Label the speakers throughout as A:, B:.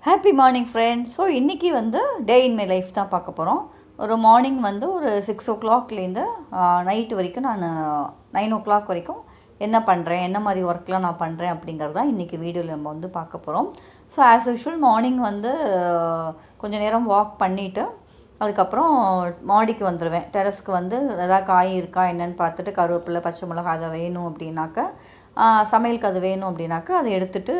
A: Happy morning friends. So இன்றைக்கி வந்து டே in my life தான் பார்க்க போகிறோம். ஒரு மார்னிங் வந்து ஒரு 6 o'clockலேருந்து நைட்டு வரைக்கும் நான் 9 o'clock வரைக்கும் என்ன பண்ணுறேன், என்ன மாதிரி ஒர்க்லாம் நான் பண்ணுறேன் அப்படிங்கிறது தான் இன்றைக்கி வீடியோவில் நம்ம வந்து பார்க்க போகிறோம். ஸோ ஆஸ் யூஷுவல் மார்னிங் வந்து கொஞ்சம் நேரம் வாக் பண்ணிவிட்டு அதுக்கப்புறம் மாடிக்கு வந்துடுவேன். டெரஸ்க்கு வந்து எதாவது காய் இருக்கா என்னென்னு பார்த்துட்டு கருவேப்பிலை, பச்சை மிளகாய் அதை வேணும் அப்படின்னாக்கா சமையலுக்கு அது வேணும் அப்படின்னாக்கா அதை எடுத்துகிட்டு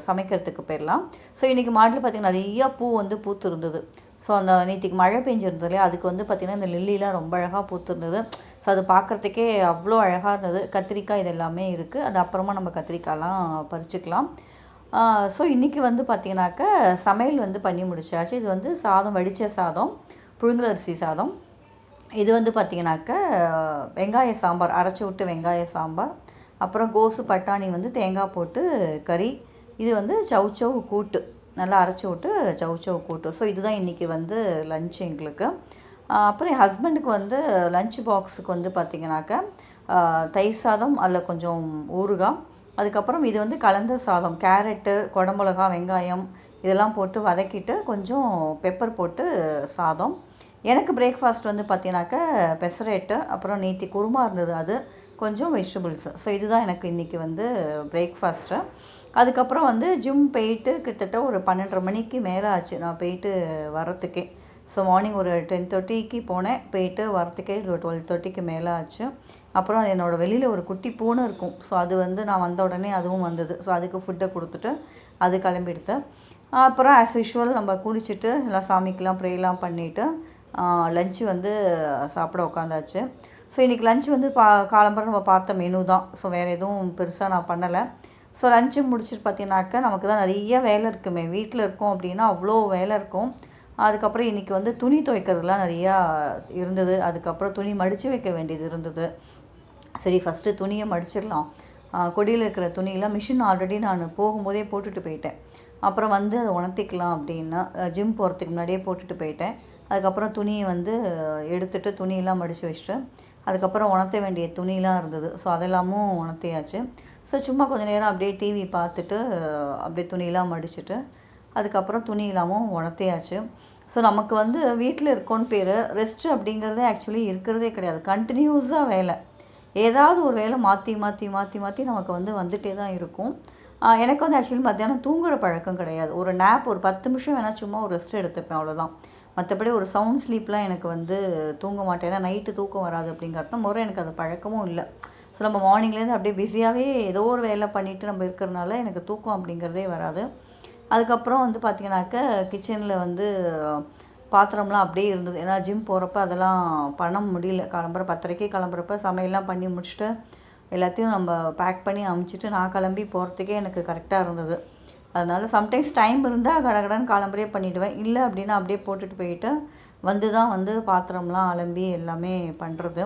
A: சமைக்கிறதுக்கு போயிடலாம். ஸோ இன்றைக்கி மாடியில் பார்த்திங்கன்னா நிறையா பூ வந்து பூத்து இருந்தது. ஸோ அந்த நேற்றுக்கு மழை பெஞ்சிருந்தது இல்லையா, அதுக்கு வந்து பார்த்திங்கன்னா இந்த லில்லிலாம் ரொம்ப அழகாக பூத்துருந்தது. ஸோ அது பார்க்குறதுக்கே அவ்வளோ அழகாக இருந்தது. கத்திரிக்காய் இது எல்லாமே இருக்குது. அது அப்புறமா நம்ம கத்திரிக்காயெலாம் பறிச்சுக்கலாம். ஸோ இன்றைக்கி வந்து பார்த்திங்கனாக்கா சமையல் வந்து பண்ணி முடிச்சாச்சு. இது வந்து சாதம், வடித்த சாதம், புழுங்கல் அரிசி சாதம். இது வந்து பார்த்திங்கனாக்கா வெங்காய சாம்பார், அரைச்சி விட்டு வெங்காய சாம்பார், அப்புறம் கோஸு பட்டாணி வந்து தேங்காய் போட்டு கறி. இது வந்து சவுச்சவ் கூட்டு, நல்லா அரைச்சி விட்டு சவுச்சவ் கூட்டு. ஸோ இதுதான் இன்றைக்கி வந்து லன்ச் எங்களுக்கு. அப்புறம் என் ஹஸ்பண்டுக்கு வந்து லன்ச் பாக்ஸுக்கு வந்து பார்த்திங்கனாக்கா தயிர் சாதம், அதில் கொஞ்சம் ஊறுகாய், அதுக்கப்புறம் இது வந்து கலந்த சாதம், கேரட்டு, குடமிளகா, வெங்காயம் இதெல்லாம் போட்டு வதக்கிட்டு கொஞ்சம் பெப்பர் போட்டு சாதம். எனக்கு பிரேக்ஃபாஸ்ட் வந்து பார்த்திங்கனாக்கா பெசரேட்டு, அப்புறம் நேற்று குருமா இருந்தது, அது கொஞ்சம் வெஜிடபிள்ஸு. ஸோ இதுதான் எனக்கு இன்றைக்கி வந்து பிரேக்ஃபாஸ்ட்டு. அதுக்கப்புறம் வந்து ஜிம் போயிட்டு கிட்டத்தட்ட ஒரு 12:30 மணிக்கு மேலே ஆச்சு நான் போயிட்டு வரத்துக்கே. ஸோ மார்னிங் ஒரு 10:30க்கு போனேன், போயிட்டு வரத்துக்கே ஒரு 12:30க்கு மேலே ஆச்சு. அப்புறம் என்னோடய வெளியில் ஒரு குட்டி பூனை இருக்கும். ஸோ அது வந்து நான் வந்த உடனே அதுவும் வந்தது. ஸோ அதுக்கு ஃபுட்டை கொடுத்துட்டு அது கிளம்பிடுது. அப்புறம் ஆஸ் யூஷுவல் நம்ம குளிச்சுட்டு எல்லாம் சாமிக்கெலாம் ப்ரேலாம் பண்ணிவிட்டு லஞ்சு வந்து சாப்பிட உட்காந்தாச்சு. ஸோ இன்றைக்கி லஞ்ச் வந்து காலம்பரை நம்ம பார்த்த மெனு தான். ஸோ வேறு எதுவும் பெருசாக நான் பண்ணலை. ஸோ லஞ்சு முடிச்சுட்டு பார்த்தீங்கன்னாக்கா நமக்கு தான் நிறைய வேலை இருக்குமே. வீட்டில் இருக்கோம் அப்படின்னா அவ்வளோ வேலை இருக்கும். அதுக்கப்புறம் இன்றைக்கி வந்து துணி துவைக்கிறதுலாம் நிறையா இருந்தது. அதுக்கப்புறம் துணி மடித்து வைக்க வேண்டியது இருந்தது. சரி ஃபஸ்ட்டு துணியை மடிச்சிடலாம். கொடியில் இருக்கிற துணியெலாம் மிஷின் ஆல்ரெடி நான் போகும்போதே போட்டுட்டு போயிட்டேன். அப்புறம் வந்து அதை உணர்த்திக்கலாம் அப்படின்னா ஜிம் போகிறதுக்கு முன்னாடியே போட்டுட்டு போயிட்டேன். அதுக்கப்புறம் துணியை வந்து எடுத்துகிட்டு துணியெல்லாம் மடித்து வச்சுட்டு அதுக்கப்புறம் உணர்த்த வேண்டிய துணியெலாம் இருந்தது. ஸோ அதெல்லாமும் உணர்த்தியாச்சு. ஸோ சும்மா கொஞ்சம் நேரம் அப்படியே டிவி பார்த்துட்டு அப்படியே துணியெலாம் மடிச்சுட்டு அதுக்கப்புறம் துணியெல்லாமும் உணர்த்தியாச்சு. ஸோ நமக்கு வந்து வீட்டில் இருக்கோன்னு பேர், ரெஸ்ட்டு அப்படிங்கிறதே ஆக்சுவலி இருக்கிறதே கிடையாது. கண்டினியூஸாக வேலை, ஏதாவது ஒரு வேலை மாற்றி மாற்றி மாற்றி மாற்றி நமக்கு வந்து வந்துகிட்டே தான் இருக்கும். எனக்கு வந்து ஆக்சுவலி மத்தியானம் தூங்குகிற பழக்கம் கிடையாது. ஒரு நேப் ஒரு 10 நிமிஷம் வேணால் சும்மா ஒரு ரெஸ்ட் எடுத்துப்பேன், அவ்வளோதான். மற்றபடி ஒரு சவுண்ட் ஸ்லீப்லாம் எனக்கு வந்து தூங்க மாட்டேன். ஏன்னா நைட்டு தூக்கம் வராது அப்படிங்கிறதுனால முறை எனக்கு அது பழக்கமும் இல்லை. ஸோ நம்ம மார்னிங்லேருந்து அப்படியே பிஸியாகவே ஏதோ ஒரு வேலை பண்ணிவிட்டு நம்ம இருக்கிறனால எனக்கு தூக்கம் அப்படிங்கிறதே வராது. அதுக்கப்புறம் வந்து பார்த்திங்கனாக்கா கிச்சனில் வந்து பாத்திரம்லாம் அப்படியே இருந்தது. ஏன்னா ஜிம் போகிறப்ப அதெல்லாம் பண்ண முடியல. கிளம்புற 10:30க்கே கிளம்புறப்ப சமையல்லாம் பண்ணி முடிச்சுட்டு எல்லாத்தையும் நம்ம பேக் பண்ணி அமுச்சிட்டு நான் கிளம்பி போகிறதுக்கே எனக்கு கரெக்டாக இருந்தது. அதனால் சம்டைம்ஸ் டைம் இருந்தால் கடகடன்னு காலம்பரையே பண்ணிவிடுவேன். இல்லை அப்படின்னா அப்படியே போட்டுட்டு போயிட்டு வந்து தான் வந்து பாத்திரம்லாம் அலம்பி எல்லாமே பண்ணுறது.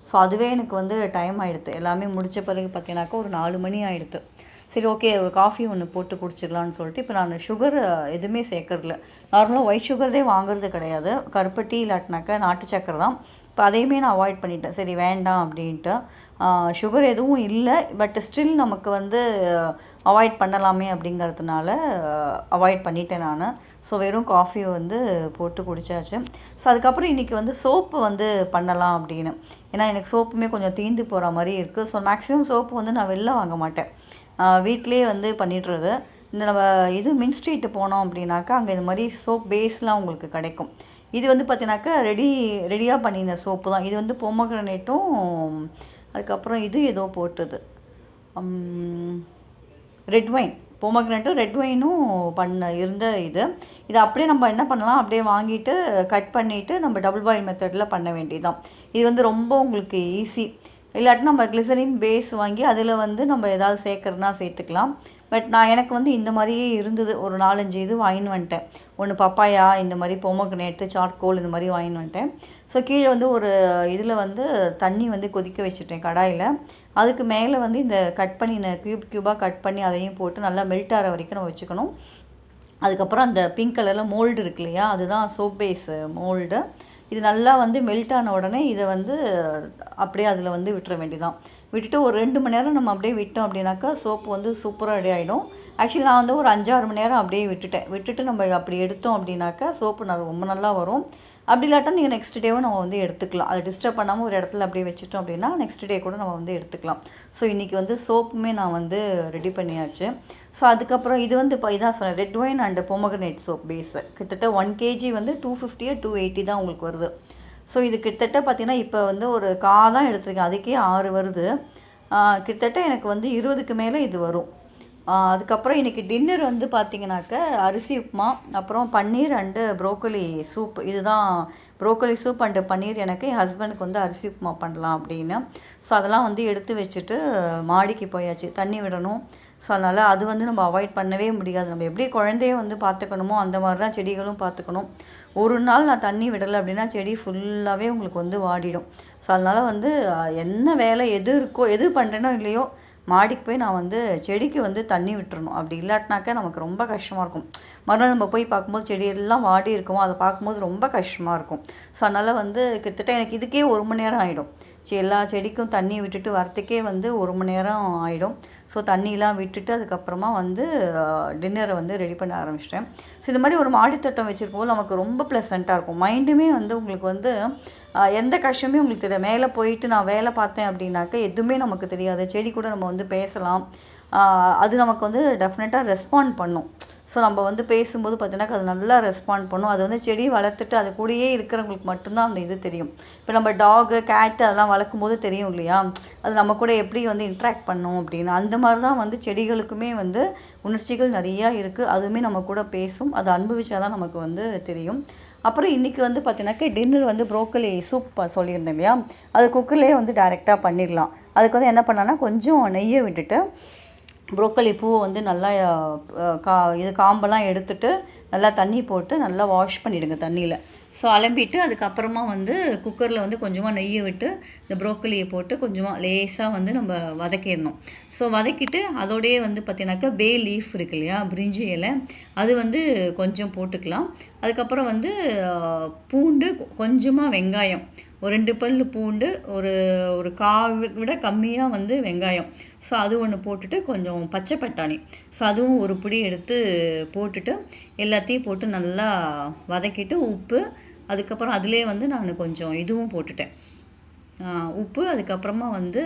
A: ஸோ அதுவே எனக்கு வந்து டைம் ஆகிடுது. எல்லாமே முடித்த பிறகு பார்த்தீங்கன்னாக்கா ஒரு 4 மணி ஆகிடுது. சரி ஓகே, ஒரு காஃபி ஒன்று போட்டு குடிச்சிடலான்னு சொல்லிட்டு இப்போ நான் சுகர் எதுவுமே சேர்க்கறதில்ல. நார்மலாக ஒயிட் சுகர்தே வாங்குறது கிடையாது. கருப்பட்டி இல்லாட்டினாக்கா நாட்டு சக்கரை தான். இப்போ அதையுமே நான் அவாய்ட் பண்ணிட்டேன். சரி வேண்டாம் அப்படின்ட்டு. சுகர் எதுவும் இல்லை, பட் ஸ்டில் நமக்கு வந்து அவாய்ட் பண்ணலாமே அப்படிங்கிறதுனால அவாய்ட் பண்ணிட்டேன் நான். ஸோ வெறும் காஃபி வந்து போட்டு குடித்தாச்சு. ஸோ அதுக்கப்புறம் இன்றைக்கி வந்து சோப்பு வந்து பண்ணலாம் அப்படின்னு. ஏன்னா எனக்கு சோப்புமே கொஞ்சம் தீந்து போகிற மாதிரி இருக்குது. ஸோ மேக்ஸிமம் சோப்பு வந்து நான் வெளில வாங்க மாட்டேன், வீட்டிலே வந்து பண்ணிடுறது. இந்த நம்ம இது மின் ஸ்ட்ரீட்டு போனோம் அப்படின்னாக்கா அங்கே இது மாதிரி சோப் பேஸ்லாம் உங்களுக்கு கிடைக்கும். இது வந்து பார்த்தீங்கன்னாக்கா ரெடியாக பண்ணின சோப்பு தான். இது வந்து பொமக்ரனேட்டும் அதுக்கப்புறம் இது ஏதோ போட்டது ரெட் ஒயின், பொமக்ரனேட்டும் ரெட் ஒயினும் இருந்த இது அப்படியே நம்ம என்ன பண்ணலாம், அப்படியே வாங்கிட்டு கட் பண்ணிவிட்டு நம்ம டபுள் பாயில் மெத்தடில் பண்ண வேண்டியதுதான். இது வந்து ரொம்ப உங்களுக்கு ஈஸி. இல்லாட்டி நம்ம கிளிசரின் பேஸ் வாங்கி அதில் வந்து நம்ம ஏதாவது சேர்க்குறதுனா சேர்த்துக்கலாம். பட் எனக்கு வந்து இந்த மாதிரியே இருந்தது. ஒரு 4-5 இது வாங்கின்னு வந்துட்டேன். ஒன்று பப்பாயா, இந்த மாதிரி பொமக்ரனேட்டு, சார்கோல் இந்த மாதிரி வாங்கின்னு வந்துட்டேன். ஸோ கீழே வந்து ஒரு இதில் வந்து தண்ணி வந்து கொதிக்க வச்சுட்டேன் கடாயில். அதுக்கு மேலே வந்து இந்த கட் பண்ணி க்யூபாக கட் பண்ணி அதையும் போட்டு நல்லா மெல்ட் ஆகிற வரைக்கும் நம்ம வச்சுக்கணும். அதுக்கப்புறம் அந்த பிங்க் கலரில் மோல்டு இருக்கு இல்லையா, அதுதான் சோப் பேஸ் மோல்டு. இது நல்லா வந்து மெல்ட் ஆன உடனே இதை வந்து அப்படியே அதில் வந்து விட்டுற வேண்டியதான். விட்டுட்டு ஒரு 2 மணி நேரம் நம்ம அப்படியே விட்டோம் அப்படின்னாக்கா சோப்பு வந்து சூப்பராக ரெடி ஆகிடும். ஆக்சுவலி நான் வந்து ஒரு 5-6 மணி நேரம் அப்படியே விட்டுட்டு நம்ம அப்படி எடுத்தோம் அப்படின்னாக்கா சோப்பு ரொம்ப நல்லா வரும். அப்படி இல்லாட்டா நீங்கள் நெக்ஸ்ட் டேவும் நம்ம வந்து எடுத்துக்கலாம். அதை டிஸ்டர்ப் பண்ணாமல் ஒரு இடத்துல அப்படியே வச்சுட்டோம் அப்படின்னா நெக்ஸ்ட் டே கூட நம்ம வந்து எடுத்துக்கலாம். ஸோ இன்றைக்கி வந்து சோப்புமே நான் வந்து ரெடி பண்ணியாச்சு. ஸோ அதுக்கப்புறம் இது வந்து இப்போ இதான் சொன்னேன், red wine and pomegranate soap base கிட்டத்தட்ட 1 kg வந்து 250 280 தான் உங்களுக்கு வருது. ஸோ இது கிட்டத்தட்ட பார்த்திங்கன்னா இப்போ வந்து ஒரு தான் எடுத்துருக்கேன், அதுக்கே 6 வருது. கிட்டத்தட்ட எனக்கு வந்து 20க்கு மேலே இது வரும். அதுக்கப்புறம் இன்றைக்கி டின்னர் வந்து பார்த்திங்கனாக்க அரிசி உப்புமா, அப்புறம் பன்னீர் அண்டு ப்ரோக்கோலி சூப். இதுதான் ப்ரோக்கோலி சூப் அண்டு பன்னீர். எனக்கு என் ஹஸ்பண்டுக்கு வந்து அரிசி உப்புமா பண்ணலாம் அப்படின்னு. ஸோ அதெல்லாம் வந்து எடுத்து வச்சுட்டு மாடிக்கு போயாச்சு, தண்ணி விடணும். ஸோ அதனால் அது வந்து நம்ம அவாய்ட் பண்ணவே முடியாது. நம்ம எப்படி குழந்தைய வந்து பார்த்துக்கணுமோ அந்த மாதிரி தான் செடிகளும் பார்த்துக்கணும். ஒரு நாள் நான் தண்ணி விடலை அப்படின்னா செடி ஃபுல்லாகவே உங்களுக்கு வந்து வாடிடும். ஸோ அதனால் வந்து என்ன வேலை எது இருக்கோ, எது பண்ணுறேனோ இல்லையோ, மாடிக்கு போய் நான் வந்து செடிக்கு வந்து தண்ணி விட்டுறணும். அப்படி இல்லாட்டினாக்கா நமக்கு ரொம்ப கஷ்டமாக இருக்கும். மறுநாள் நம்ம போய் பார்க்கும்போது செடியெல்லாம் வாடி இருக்குமோ, அதை பார்க்கும்போது ரொம்ப கஷ்டமாக இருக்கும். ஸோ அதனால் வந்து கிட்டத்தட்ட எனக்கு இதுக்கே 1 மணி நேரம் ஆகிடும். எல்லா செடிக்கும் தண்ணி விட்டுட்டு வரத்துக்கே வந்து 1 மணி நேரம் ஆகிடும். ஸோ தண்ணியெலாம் விட்டுட்டு அதுக்கப்புறமா வந்து டின்னரை வந்து ரெடி பண்ண ஆரம்பிச்சிட்டேன். ஸோ இது மாதிரி ஒரு மாடித்தோட்டம் வச்சுருக்கும்போது நமக்கு ரொம்ப ப்ளசண்ட்டாக இருக்கும். மைண்டுமே வந்து உங்களுக்கு வந்து எந்த கஷ்டமே உங்களுக்கு தெரியாது. மேலே போயிட்டு நான் வேலை பார்த்தேன் அப்படின்னாக்கா எதுவுமே நமக்கு தெரியாது. செடி கூட நம்ம வந்து பேசலாம். அது நமக்கு வந்து டெஃபினட்டாக ரெஸ்பாண்ட் பண்ணும். ஸோ நம்ம வந்து பேசும்போது பார்த்தீங்கன்னாக்கா அது நல்லா ரெஸ்பாண்ட் பண்ணும். அது வந்து செடி வளர்த்துட்டு அது கூடயே இருக்கிறவங்களுக்கு மட்டும்தான் அந்த இது தெரியும். இப்போ நம்ம டாகு கேட்டு அதெல்லாம் வளர்க்கும்போது தெரியும் இல்லையா, அது நம்ம கூட எப்படி வந்து இன்ட்ராக்ட் பண்ணும் அப்படின்னு. அந்த மாதிரி தான் வந்து செடிகளுக்குமே வந்து உணர்ச்சிகள் நிறையா இருக்குது. அதுவுமே நம்ம கூட பேசும். அது அனுபவிச்சா தான் நமக்கு வந்து தெரியும். அப்புறம் இன்றைக்கி வந்து பார்த்தீங்கன்னாக்கா டின்னர் வந்து ப்ரோக்கோலி சூப் சொல்லியிருந்தேன் இல்லையா, அது குக்கர்லேயே வந்து டைரெக்டாக பண்ணிடலாம். அதுக்கு வந்து என்ன பண்ணேன்னா கொஞ்சம் நெய்யை விட்டுட்டு ப்ரோக்கோலி பூவை வந்து நல்லா காம்பெல்லாம் எடுத்துட்டு நல்லா தண்ணி போட்டு நல்லா வாஷ் பண்ணிவிடுங்க தண்ணியில். ஸோ அலம்பிட்டு அதுக்கப்புறமா வந்து குக்கரில் வந்து கொஞ்சமாக நெய்யை விட்டு இந்த ப்ரோக்கோலியை போட்டு கொஞ்சமாக லேசாக வந்து நம்ம வதக்கிடணும். ஸோ வதக்கிட்டு அதோடையே வந்து பார்த்திங்கனாக்கா பே லீஃப் இருக்கு இல்லையா, பிரிஞ்சி இலை, அது வந்து கொஞ்சம் போட்டுக்கலாம். அதுக்கப்புறம் வந்து பூண்டு, கொஞ்சமாக வெங்காயம், ஒரு 2 பல் பூண்டு, ஒரு விட கம்மியாக வந்து வெங்காயம். ஸோ அது ஒன்று போட்டுட்டு கொஞ்சம் பச்சை பட்டாணி, ஸோ அதுவும் ஒரு பிடி எடுத்து போட்டுட்டு எல்லாத்தையும் போட்டு நல்லா வதக்கிட்டு உப்பு, அதுக்கப்புறம் அதிலே வந்து நான் கொஞ்சம் இதுவும் போட்டுட்டேன், உப்பு. அதுக்கப்புறமா வந்து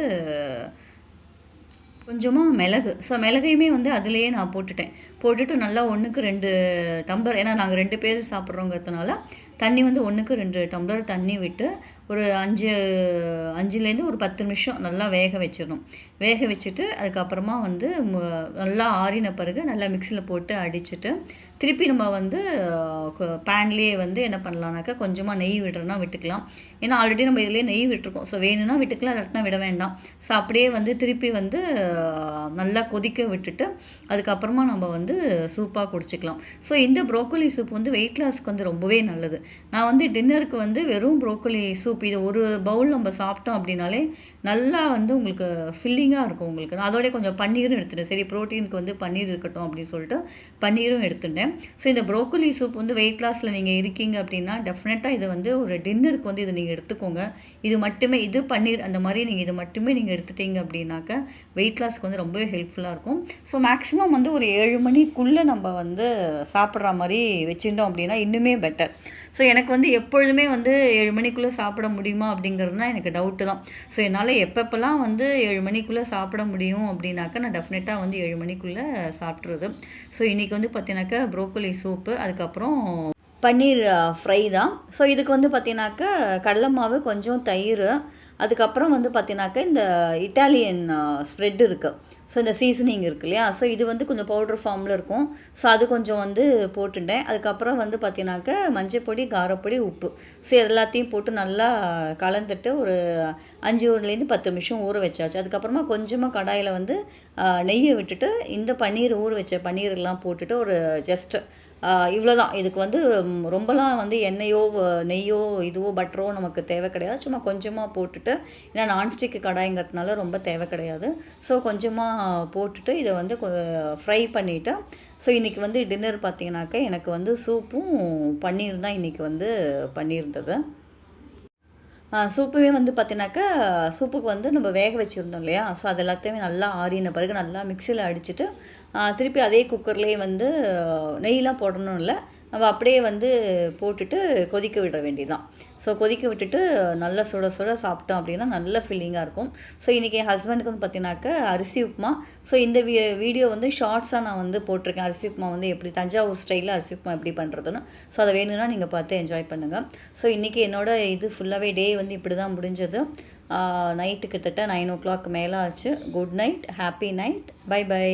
A: கொஞ்சமாக மிளகு. ஸோ மிளகையுமே வந்து அதிலேயே நான் போட்டுட்டு நல்லா 1க்கு 2 டம்ளர், ஏன்னா நாங்கள் 2 பேர் சாப்பிட்றோங்கிறதுனால தண்ணி வந்து 1க்கு 2 டம்ளர் தண்ணி விட்டு ஒரு 5லேருந்து ஒரு 10 நிமிஷம் நல்லா வேக வச்சிடணும். வேக வச்சுட்டு அதுக்கப்புறமா வந்து நல்லா ஆறின பிறகு நல்லா மிக்சியில் போட்டு அடிச்சுட்டு திருப்பி நம்ம வந்து பேன்லேயே வந்து என்ன பண்ணலான்னாக்கா கொஞ்சமாக நெய் விடுறோன்னா விட்டுக்கலாம். ஏன்னா ஆல்ரெடி நம்ம இதிலே நெய் விட்டுருக்கோம். ஸோ வேணும்னா விட்டுக்கலாம், இல்லாட்டினா விட வேண்டாம். ஸோ அப்படியே வந்து திருப்பி வந்து நல்லா கொதிக்க விட்டுட்டு அதுக்கப்புறமா நம்ம வந்து சூப்பாக குடிச்சிக்கலாம். ஸோ இந்த ப்ரோக்கோலி சூப் வந்து வெயிட் லாஸ்க்கு வந்து ரொம்பவே நல்லது. நான் வந்து டின்னருக்கு வந்து வெறும் ப்ரோக்கோலி சூப் இது ஒரு பவுல் நம்ம சாப்பிட்டோம் அப்படின்னாலே நல்லா வந்து உங்களுக்கு ஃபில்லிங்காக இருக்கும் உங்களுக்கு. நான் அதோடய கொஞ்சம் பன்னீரும் எடுத்துட்டேன். சரி ப்ரோட்டீனுக்கு வந்து பன்னீர் இருக்கட்டும் அப்படின்னு சொல்லிட்டு பன்னீரும் எடுத்துட்டேன். ஸோ இந்த ப்ரோக்கோலி சூப் வந்து வெயிட் லாஸில் நீங்கள் இருக்கீங்க அப்படின்னா டெஃபினட்டாக இதை வந்து ஒரு டின்னருக்கு வந்து இதை நீங்கள் எடுத்துக்கோங்க. இது மட்டுமே, இது பன்னீர் அந்த மாதிரி நீங்கள் இது மட்டுமே நீங்கள் எடுத்துட்டீங்க அப்படின்னாக்கா வெயிட் லாஸ்க்கு வந்து ரொம்பவே ஹெல்ப்ஃபுல்லாக இருக்கும். ஸோ மேக்ஸிமம் வந்து ஒரு 7 மணிக்குள்ளே நம்ம வந்து சாப்பிட்ற மாதிரி வச்சுட்டோம் அப்படின்னா இன்னுமே பெட்டர். ஸோ எனக்கு வந்து எப்பொழுதுமே வந்து 7 மணிக்குள்ளே சாப்பிட முடியுமா அப்படிங்கிறதுனா எனக்கு டவுட்டு தான். ஸோ என்னால் எப்பப்பெல்லாம் வந்து 7 மணிக்குள்ளே சாப்பிட முடியும் அப்படின்னாக்கா நான் டெஃபினட்டாக வந்து 7 மணிக்குள்ளே சாப்பிட்றது. ஸோ இன்றைக்கி வந்து பார்த்தீங்கன்னாக்கா ப்ரோக்கோலி சூப்பு, அதுக்கப்புறம் பன்னீர் ஃப்ரை தான். ஸோ இதுக்கு வந்து பார்த்தீங்கன்னாக்கா கடலை மாவு, கொஞ்சம் தயிர், அதுக்கப்புறம் வந்து பார்த்தீங்கன்னாக்கா இந்த இட்டாலியன் ஸ்ப்ரெட் இருக்குது. ஸோ இந்த சீசனிங் இருக்கு இல்லையா, ஸோ இது வந்து கொஞ்சம் பவுட்ரு ஃபார்மில் இருக்கும். ஸோ அது கொஞ்சம் வந்து போட்டுட்டேன். அதுக்கப்புறம் வந்து பார்த்தீங்கன்னாக்கா மஞ்சப்பொடி, காரப்பொடி, உப்பு, ஸோ எல்லாத்தையும் போட்டு நல்லா கலந்துட்டு ஒரு 5லேருந்து 10 நிமிஷம் ஊற வச்சாச்சு. அதுக்கப்புறமா கொஞ்சமாக கடாயில் வந்து நெய்யை விட்டுட்டு இந்த பன்னீர் ஊற வச்ச பன்னீரெல்லாம் போட்டுட்டு ஒரு ஜஸ்ட்டு இவ்வளோ தான். இதுக்கு வந்து ரொம்பலாம் வந்து எண்ணெயோ நெய்யோ இதுவோ பட்டரோ நமக்கு தேவை கிடையாது. சும்மா கொஞ்சமாக போட்டுட்டு, ஏன்னா நான்ஸ்டிக் கடாய்ங்கிறதுனால ரொம்ப தேவை கிடையாது. ஸோ கொஞ்சமாக போட்டுட்டு இதை வந்து ஃப்ரை பண்ணிவிட்டு, ஸோ இன்றைக்கி வந்து டின்னர் பார்த்திங்கனாக்கா எனக்கு வந்து சூப்பும் பன்னீர் தான் இன்றைக்கி வந்து பண்ணியிருந்தது. சூப்புமே வந்து பார்த்தீங்கன்னாக்கா, சூப்புக்கு வந்து நம்ம வேக வச்சுருந்தோம் இல்லையா? ஸோ அது எல்லாத்தையுமே நல்லா ஆறின பிறகு நல்லா மிக்ஸியில் அடிச்சுட்டு, திருப்பி அதே குக்கர்லேயே வந்து நெய்லாம் போடணும் இல்ல. நம்ம அப்படியே வந்து போட்டுட்டு கொதிக்க விட வேண்டியதுதான். ஸோ கொதிக்க விட்டுட்டு நல்லா சுட சுட சாப்பிட்டோம் அப்படின்னா, நல்ல ஃபில்லிங்கா இருக்கும். ஸோ இன்றைக்கி என் ஹஸ்பண்டுக்கு வந்து பார்த்தீங்கன்னாக்கா, அரிசி உப்புமா. ஸோ இந்த வீடியோ வந்து ஷார்ட்ஸாக நான் வந்து போட்டிருக்கேன். அரிசி உப்புமா வந்து எப்படி தஞ்சாவூர் ஸ்டைலில் அரிசி உப்புமா எப்படி பண்ணுறதுன்னு. ஸோ அதை வேணும்னா நீங்கள் பார்த்து என்ஜாய் பண்ணுங்கள். ஸோ இன்றைக்கி என்னோட இது ஃபுல்லாகவே டே வந்து இப்படி தான் முடிஞ்சது. நைட்டு கிட்டத்தட்ட 9 o'clock மேலே ஆச்சு. Good night, happy night, bye by.